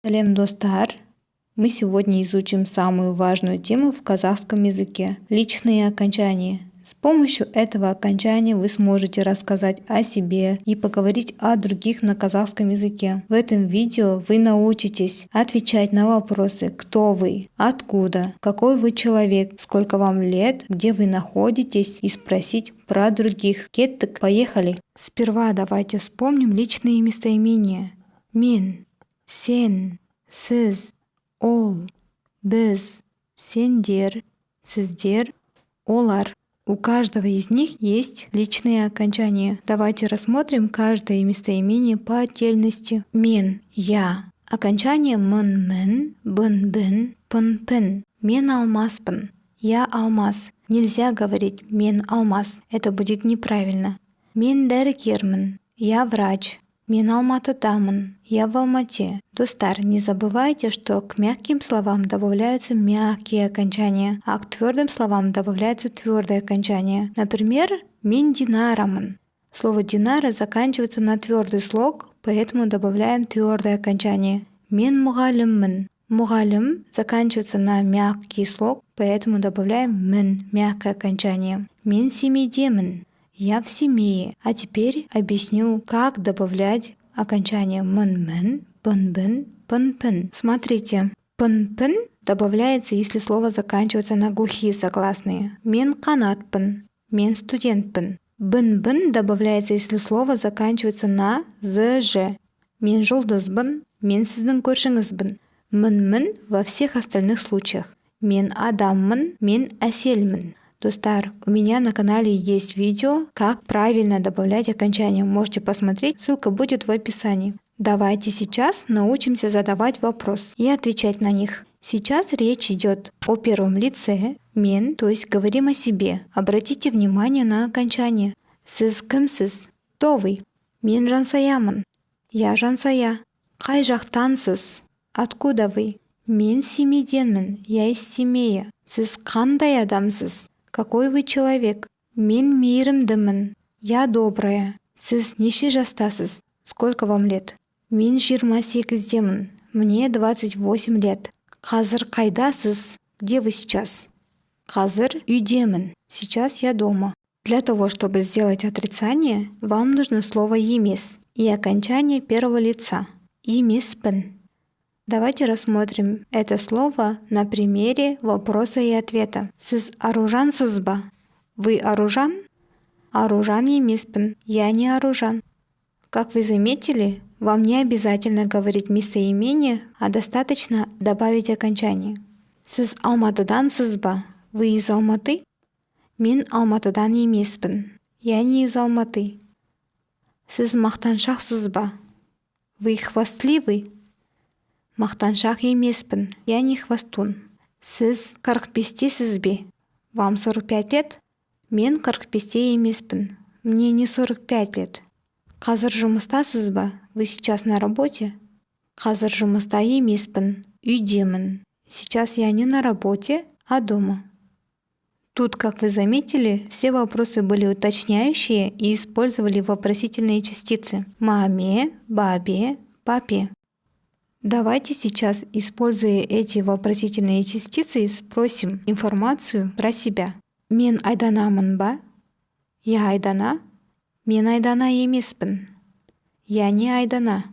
Салем, достар! Мы сегодня изучим самую важную тему в казахском языке – личные окончания. С помощью этого окончания вы сможете рассказать о себе и поговорить о других на казахском языке. В этом видео вы научитесь отвечать на вопросы «Кто вы?», «Откуда?», «Какой вы человек?», «Сколько вам лет?», «Где вы находитесь?» и спросить про других. Кеттік, поехали! Сперва давайте вспомним личные местоимения. Мен, сен, сіз, ол, біз, сендер, сіздер, олар. У каждого из них есть личные окончания. Давайте рассмотрим каждое местоимение по отдельности. Мен, я. Окончание мын, бын, пын. Мен алмаспын. Я алмаз. Нельзя говорить мен алмаз. Это будет неправильно. Мен дәрігермін. Я врач. Мен Алматыдамын. Я в Алмате. Достар, не забывайте, что к мягким словам добавляются мягкие окончания, а к твердым словам добавляется твердое окончание. Например, мен динарамын. Слово динара заканчивается на твердый слог, поэтому добавляем твердое окончание. Мен мұғаліммін. Мұғалім заканчивается на мягкий слог, поэтому добавляем мін, мягкое окончание. Мен семейдемін. Я в семье. А теперь объясню, как добавлять окончание мын, пын, пын. Смотрите, пын добавляется, если слово заканчивается на глухие согласные. Мен қанатпын, мен студентпін. Бын добавляется, если слово заканчивается на зж. Мен жұлдызбын, мен сіздің көршіңізбін. Мын во всех остальных случаях. Мен адаммын, мен әселмін. Достар, у меня на канале есть видео, как правильно добавлять окончания. Можете посмотреть, ссылка будет в описании. Давайте сейчас научимся задавать вопрос и отвечать на них. Сейчас речь идет о первом лице, мен, то есть говорим о себе. Обратите внимание на окончание. Сіз кімсіз? Кто вы? Мен жансаямын. Я жансая. Қай жақтансыз? Откуда вы? Мен семейденмін. Я из семейі. Сіз қандай адамсыз? Какой вы человек? Мен мейірімдімін. Я добрая. Сіз неше жастасыз? Сколько вам лет? Мен 28-демін. Мне 28 лет. Қазір қайдасыз? Где вы сейчас? Қазір үйдемін. Сейчас я дома. Для того, чтобы сделать отрицание, вам нужно слово емес и окончание первого лица. Емеспін. Давайте рассмотрим это слово на примере вопроса и ответа. Сіз аружансыз ба? Вы аружан? Аружан емеспін. Я не аружан. Как вы заметили, вам не обязательно говорить местоимение, а достаточно добавить окончание. Сіз алматыдансыз ба? Вы из Алматы? Мен Алматыдан емеспін. Я не из Алматы. Сіз мақтаншақсыз ба? Вы хвастливый? Мақтаншақ емеспін. Я не хвастун. Сіз 45-тесіз бе? Вам 45 лет? Мен 45-те емеспін. Мне не 45 лет. Қазір жұмыстасыз ба? Вы сейчас на работе? Қазір жұмыста емеспін. Үйдемін. Сейчас я не на работе, а дома. Тут, как вы заметили, все вопросы были уточняющие и использовали вопросительные частицы. Маме, бабе, папе. Давайте сейчас, используя эти вопросительные частицы, спросим информацию про себя. Мен айданамын ба? Я айдана? Мен айдана емеспін. Я не айдана.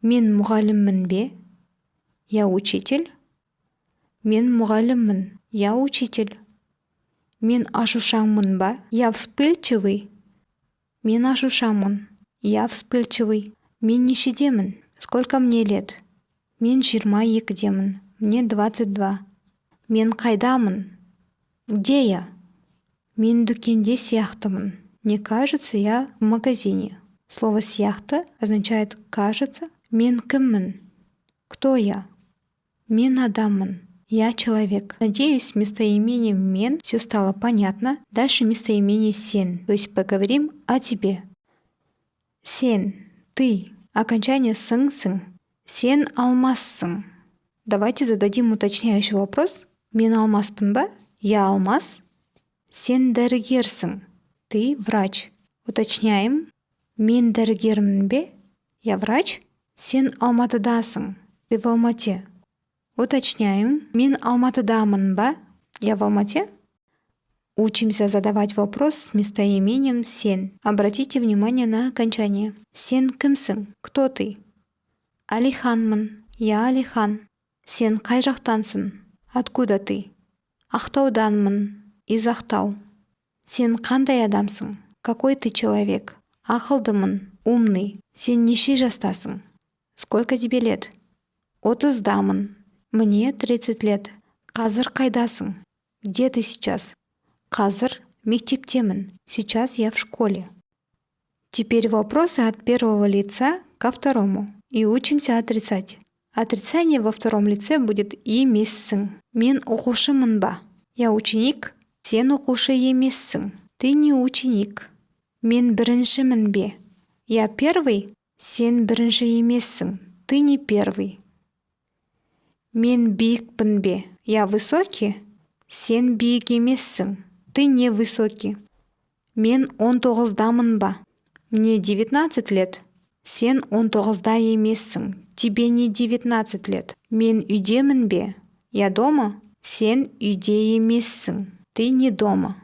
Мен мұғаліммін бе? Я учитель. Мен мұғаліммін. Я учитель. Мен ашушаңмын ба? Я вспыльчивый. Мен ашушаңмын. Я вспыльчивый. Мен нешедемін? Сколько мне лет? Мен 22-демін. Мне 22. Мен қайдамын? Где я? Мен дүкенде сияқтымын. Мне кажется, я в магазине. Слово «сияқты» означает «кажется». Мен кіммін? Кто я? Мен адаммын. Я человек. Надеюсь, с местоимением «мен» все стало понятно. Дальше местоимение «сен», то есть поговорим о тебе. Сен, ты. Окончание «сын». Сен алмассың. Давайте зададим уточняющий вопрос. Мен алмаспын ба? Я алмаз. Сен дәрігерсің. Ты врач. Уточняем. Мен дәрігермін бе? Я врач. Сен Алматыдасың. Ты в Алмате. Уточняем. Мен Алматыдамын ба? Я в Алмате. Учимся задавать вопрос с местоимением «сен». Обратите внимание на окончание. Сен кімсің? Кто ты? Алиханмын. Я Алихан. Сен қай жақтансың? Откуда ты? Ақтауданмын. Из Ақтау. Сен қандай адамсың? Какой ты человек? Ақылдымын. Умный. Сен неше жастасың? Сколько тебе лет? 30-дамын. Мне 30 лет. Қазір қайдасың? Где ты сейчас? Қазір мектептемін. Сейчас я в школе. Теперь вопросы от первого лица ко второму. И учимся отрицать. Отрицание во втором лице будет емессің. Мен оқушымын ба? Я ученик. Сен оқушы емессің. Ты не ученик. Мен біріншімін бе? Я первый. Сен бірінші емессің. Ты не первый. Мен биікпін бе? Я высокий. Сен биік емессің. Ты не высокий. Мен 19-дамын ба? Мне 19 лет. Сен 19-да емессің. Тебе не 19 лет. Мен үйдемін бе? Я дома. Сен үйде емессің. Ты не дома.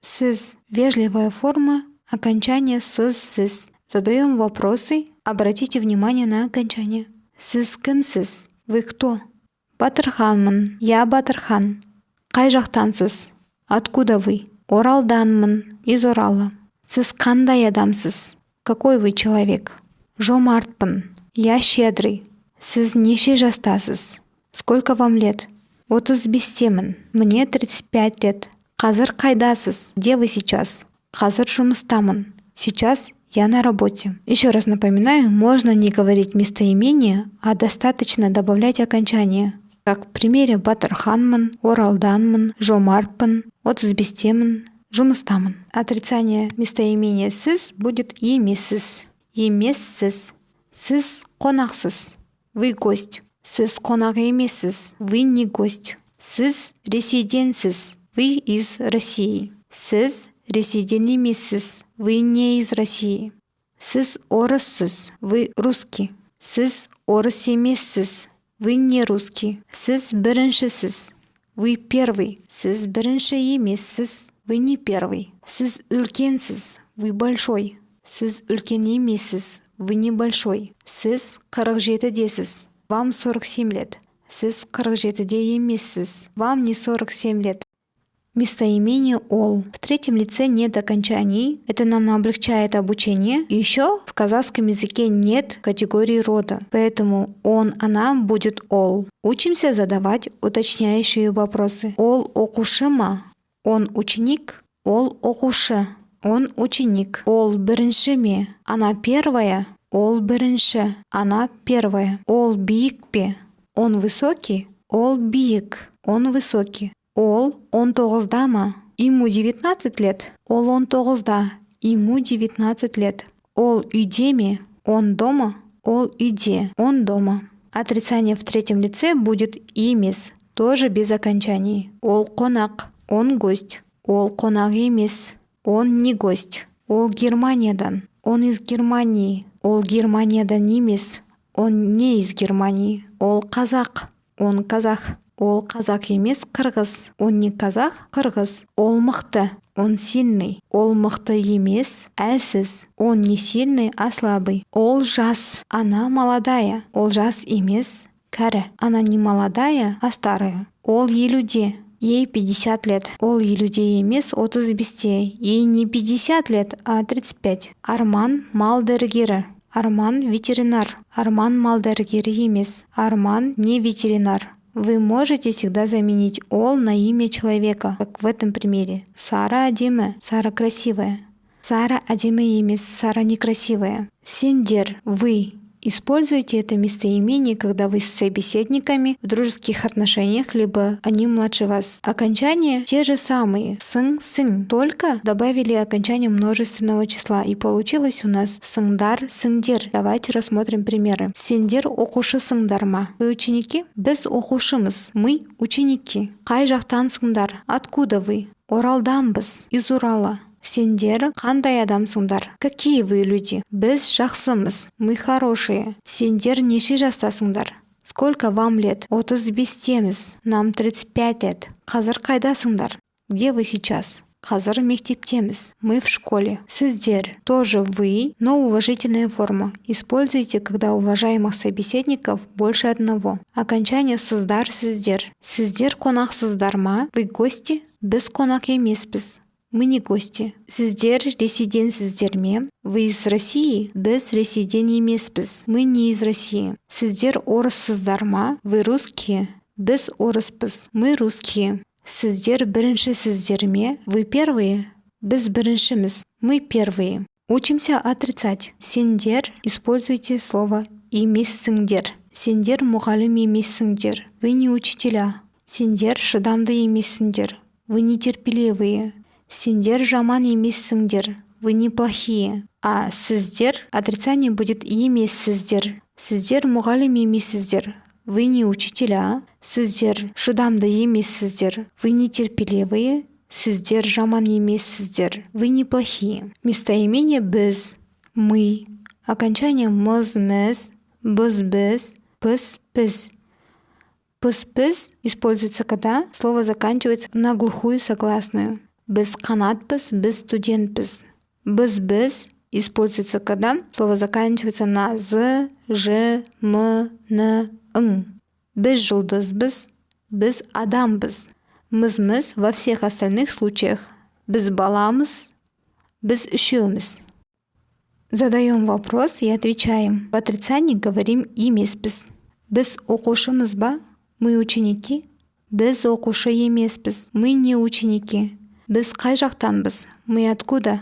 Сіз. Вежливая форма. Окончание сіз. Задаем вопросы. Обратите внимание на окончание. Сіз кімсіз? Вы кто? Батырханмын. Я Батырхан. Қай жақтансыз? Откуда вы? Оралданмын. Из Орала. Сіз қандай адамсыз? Какой вы человек? Жомартпын. Я щедрый. Сіз неше жастасыз? Сколько вам лет? 35-темін. Мне 35 лет. Қазір қайдасыз? Где вы сейчас? Қазір жұмыстамын. Сейчас я на работе. Еще раз напоминаю, можно не говорить местоимение, а достаточно добавлять окончание. Как в примере Батырханмын, Оралданмын, Жомартпын, 35-темін, жұмыстамын. Отрицание местоимения сіз будет емессіз. Емессіз. Сіз қонақсыз. Вы гость. Сіз қонақ емессіз. Вы не гость. Сіз ресейденсіз. Вы из России. Сіз ресейден емессіз. Вы не из России. Сіз орыссыз. Вы русский. Сіз орыс емессіз. Вы не русский. Сіз біріншісіз. Вы первый. Сіз бірінші емессіз. Вы не первый. Сіз үлкенсіз. Вы большой. Сіз үлкен емессіз. Вы небольшой. Сіз 47-десіз. Вам 47 лет. Сіз 47-де емессіз. Вам не 47 лет. Местоимение «ол». В третьем лице нет окончаний. Это нам облегчает обучение. И еще в казахском языке нет категории рода. Поэтому он, она будет «ол». Учимся задавать уточняющие вопросы. Ол оқушы ма? Он ученик? Ол оқушы. Он ученик. Ол бірінші ме? Она первая? Ол бірінші. Она первая. Ол биік пе? Он высокий? Ол биік. Он высокий. Ол 19-да ма? Ему 19 лет. Ол 19-да. Ему 19 лет. Ол үйде ме? Он дома? Ол үйде. Он дома. Отрицание в третьем лице будет емес, тоже без окончаний. Ол қонақ. Он гость. Ол қонақ емес. Он не гость. Ол Германиядан. Он из Германии. Ол Германиядан емес. Он не из Германии. Ол қазақ. Он казах. Ол қазақ емес, қырғыз. Он не казах, қырғыз. Ол мықты. Он сильный. Ол мықты емес, әлсіз. Он не сильный, а слабый. Ол жас. Она молодая. Ол жас емес, кәрі. Она не молодая, а старая. Ол елуде. Ей 50 лет. Ол елуде емес, 35-те. Ей не 50 лет, а 35. Арман мал дәрігері. Арман ветеринар. Арман мал дәрігері емес. Арман не ветеринар. Вы можете всегда заменить «ол» на имя человека, как в этом примере. Сара әдемі, Сара красивая. Сара әдемі емес, Сара некрасивая. Сендер, вы. Используйте это местоимение, когда вы с собеседниками в дружеских отношениях, либо они младше вас. Окончания те же самые. Сын, сын. Только добавили окончание множественного числа. И получилось у нас сыңдар, сындер. Давайте рассмотрим примеры. Сендер оқушысыңдар ма? Вы ученики? Біз оқушымыз. Мы ученики. Қай жақтансыңдар? Откуда вы? Оралданбыз. Из Урала. Сендер қандай адамсыңдар? Какие вы люди? Біз жақсымыз. Мы хорошие. Сендер неше жастасыңдар? Сколько вам лет? 35-теміз. Нам 35 лет. Қазір қайдасыңдар? Где вы сейчас? Қазір мектептеміз. Мы в школе. Сіздер. Тоже вы, но уважительная форма. Используйте, когда уважаемых собеседников больше одного. Окончание сыздар, сіздер. Сіздер қонақсыздар ма? Вы гости? Біз қонақ емеспіз. Мы не гости. Сіздер ресейденсіздер ме? Вы из России? Біз ресейден емеспіз. Мы не из России. Сіздер орыссыздар ма? Вы русские? Біз орыспыз. Мы русские. Сіздер біріншісіздер ме? Вы первые? Біз біріншіміз. Мы первые. Учимся отрицать. Сендер. Используйте слово емессіңдер. Сендер мұғалім емессіңдер. Вы не учителя. Сендер шыдамды емессіңдер. Вы нетерпеливые. Сендер жаман емессіңдер. Вы неплохие. А сіздер отрицание будет емессіздер. Сіздер мұғалім емессіздер. Вы не учителя. Сіздер шыдамды емессіздер. Вы нетерпеливые. Сіздер жаман емессіздер. Вы неплохие. Местоимение біз, мы. Окончание мыз, міз, біз, біз, пыс, піз. Пыс-пыз используется, когда слово заканчивается на глухую согласную. Біз қанатпыз, біз студентпіз. Біз используется, когда слово заканчивается на з, ж, м, н, ң. Біз жұлдызбыз, біз адамбыз. Мыз во всех остальных случаях. Біз баламыз, біз үшеуміз. Задаем вопрос и отвечаем. В отрицании говорим емеспіз. Біз оқушымыз ба? Мы ученики. Біз оқушы емеспіз. Мы не ученики. Біз қай жақтанбыз? Мы откуда?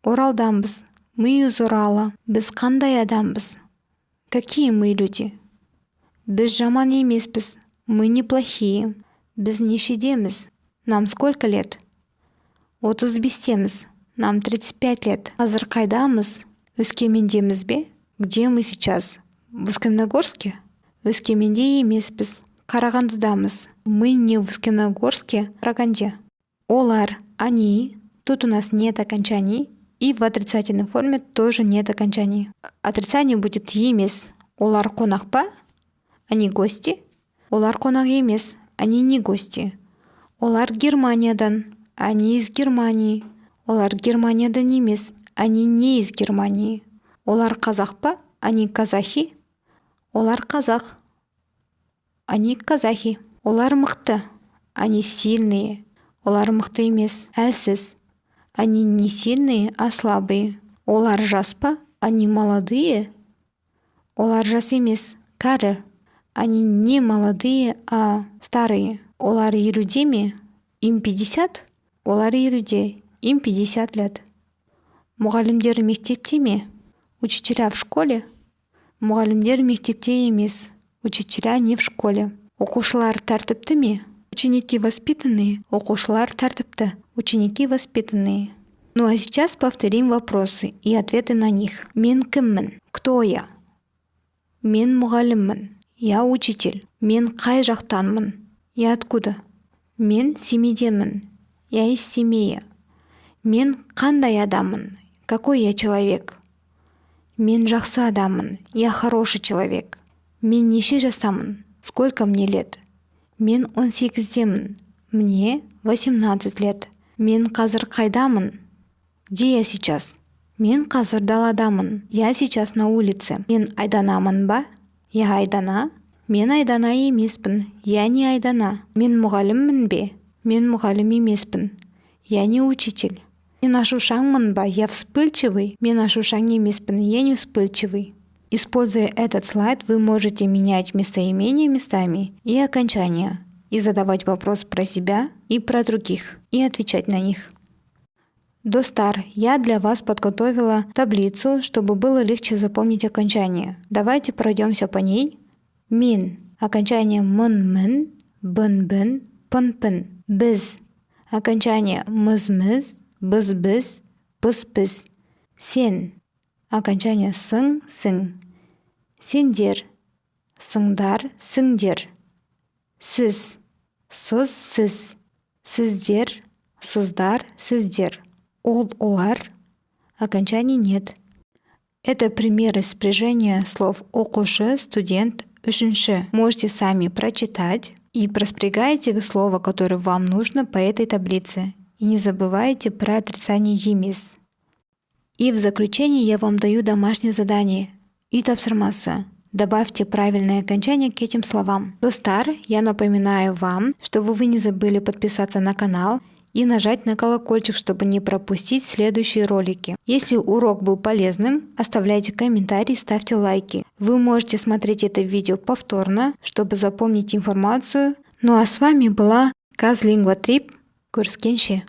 Оралданбыз. Мы из Урала. Біз қандай адамбыз? Какие мы люди? Біз жаман емеспіз. Мы неплохие. Біз нешедеміз. Нам сколько лет? 35-теміз. Нам 35 лет. Қазір қайдамыз? Өскемендеміз бе? Где мы сейчас? В Усть-Каменогорске? Өскеменде емеспіз. Қарағандыдамыз. Мы не в Усть-Каменогорске, Қарағанде. Олар, они. Тут у нас нет окончаний. И в отрицательной форме тоже нет окончаний. Отрицание будет емес. Олар қонақ па? Они гости. Олар қонақ емес. Они не гости. Олар Германиядан. Они из Германии. Олар Германиядан емес. Они не из Германии. Олар қазақ па? Они казахи. Олар қазақ. Они казахи. Олар мықты. Они сильные. Олар мықты емес, әлсіз. Они не сильные, а слабые. Олар жас па? Они молодые. Олар жас емес, кәрі. Они не молодые, а старые. Олар елуде ме? Им 50? Олар елуде. Им 50 лет. Мұғалімдер мектепте ме? Учителя в школе? Мұғалімдер мектепте емес. Учителя не в школе. Оқушылар тәртіпті ме? Ученики воспитанные. Оқушылар тәртіпті. Ученики воспитанные. Ну а сейчас повторим вопросы и ответы на них. Мен кіммін? Кто я? Мен мұғаліммін. Я учитель. Мен қай жақтанмын? Я откуда? Мен семейдемін. Я из семьи. Мен қандай адаммын? Какой я человек? Мен жақсы адаммын. Я хороший человек. Мен неше жастамын? Сколько мне лет? Мен 18-демін. Мне 18 лет. Мен қазір қайдамын? Где я сейчас? Мен қазір даладамын. Я сейчас на улице. Мен айданамын ба? Я айдана. Мен айдана емеспін. Я не айдана. Мен мұғаліммін бе? Мен мұғалім емеспін. Я не учитель. Мен ашушаңмын ба? Я вспыльчивый. Мен ашушаң емеспін. Я не вспыльчивый. Используя этот слайд, вы можете менять местоимения местами и окончания, и задавать вопрос про себя и про других, и отвечать на них. Достар, я для вас подготовила таблицу, чтобы было легче запомнить окончание. Давайте пройдемся по ней. Мин. Окончание мын-мын, бын-бын, пын-пын. Біз. Окончание мыз-мыз, біз-біз, пыс-пыс. Сен. Окончание сын-сын. Сендер. Сыңдар, сіңдер. Сіз. Сыз-сіз. Сіздер. Сыздар, сіздер. олар, окончаний нет. Это примеры спряжения слов оқушы, студент, үшінші. Можете сами прочитать и проспрягайте слово, которое вам нужно по этой таблице. И не забывайте про отрицание емес. И в заключение я вам даю домашнее задание. Үй тапсырмасы. Добавьте правильное окончание к этим словам. Достар, я напоминаю вам, чтобы вы не забыли подписаться на канал и нажать на колокольчик, чтобы не пропустить следующие ролики. Если урок был полезным, оставляйте комментарии, ставьте лайки. Вы можете смотреть это видео повторно, чтобы запомнить информацию. Ну а с вами была Казлингва Трип. Көріскенше.